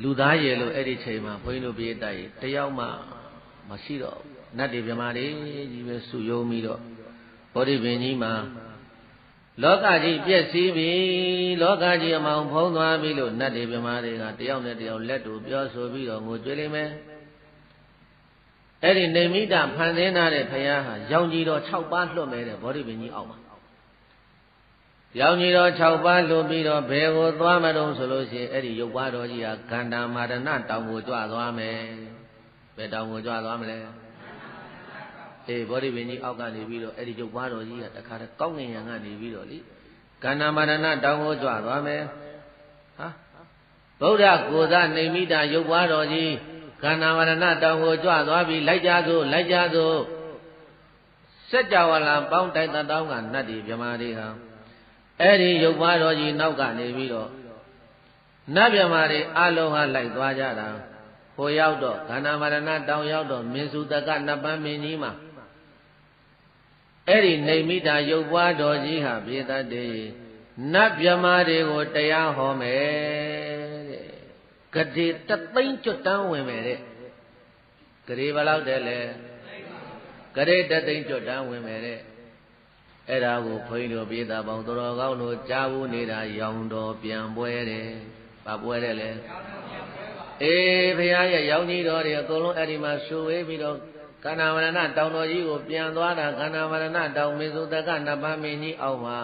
လူသားရဲ့လို့အဲ့ဒီချိန်မှာဘုန်းကြီးတို့ပြေးတိုက်တယောက်မှမရှိတော့နတ်တွေမြမာတွေကြီးပဲစုယုံပြီးတော့ဘောဓိပင်ကြီးမှာလောကကြီးပြည့်စည်ပြီလောကကြီးအမောင်ဖုံးသွားပြီလို့နတ်တွေမြမာတွေကတယောက်နဲ့တယောက်လက်တူပြောဆိုပြီးတော့ငိုကြွေးလိမ့်မယ်အဲ့ဒီနေမိတဖန်ဆင်းထားတဲ့ဘုရားဟာရောင်ကြီးတော်6ပါးလွှတ်မယ်တဲ့ဘောဓိပင်ကြီးအောက်မှာရောင်ကြီးတော်6ပါးလွှတ်ပြီးတော့ဘယ်ကိုသွားမတုံးဆိုလို့ရှိရင်အဲ့ဒီရုပ်ပွားတော်ကြီးဟာကန္တာမာရဏတောင်ကိုကြွသွားမယ်ဘယ်တောင်ကိုကြွသွားမလဲအေးဘောဓိပင်ကြီးအောက်ကနေပြီးတော့အဲ့ဒီရုပ်ပွားတော်ကြီးကတခါတည်းကောင်းငင်ရံကနေပြီးတော့လေကန္တာမာရဏတောင်ကိုကြွသွားမယ်ဟာဗုဒ္ဓကိုယ်စားနေမိတာရုပ်ပွားတော်ကြီးကန္နာဝရဏတောင်ကိုကြွသွားပြီးလိုက်ကြစို့လိုက်ကြစို့စัจ java လာပေါင်းတိုက်တောင်းကနတ်တွေမြမာတွေဟာအဲ့ဒီရုပ်ပွားတော်ကြီးနောက်ကနေပြီးတော့နတ်မြမာတွေအလုံးဟာလိုက်သွားကြတာဟိုရောက်တော့ကန္နာဝရဏတောင်ရောက်တော့မင်းစုတကနတ်ပန်းမင်းကြီးမှာအဲ့ဒီနေမိတာရုပ်ပွားတော်ကြီးဟာပြေတတ်တယ်နတ်မြမာတွေကိုတရားဟောမယ်တဲ့ဂတိတသိန်းကျွတ်တန်းဝင်မယ်တဲ့ဂရေဘယ်လောက်တဲ့လဲဂရေတသိန်းကျွတ်တန်းဝင်မယ်တဲ့အဲ့ဒါကိုဘုန်းကြီးတို့ပြည်သားပေါင်းတော်ကောင်းတို့ကြားဘူးနေတာရောင်တော်ပြန်ပွဲတယ်။ဘာပွဲတယ်လဲအေးဘုရားရဲ့ရောင်ကြီးတော်တွေအကုန်လုံးအဲ့ဒီမှာဆူဝေးပြီးတော့ကန္နာဝရဏတောင်တော်ကြီးကိုပြန်သွားတာကန္နာဝရဏတောင်မေစုတကနတ်ပန်းမင်းကြီးအောက်မှာ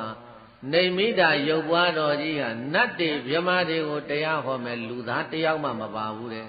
နေမိတာရုပ်ပွားတော်ကြီးဟာနတ်တွေမြမာတွေကိုတရားဟောမယ်လူသားတယောက်မှမပါဘူးတဲ့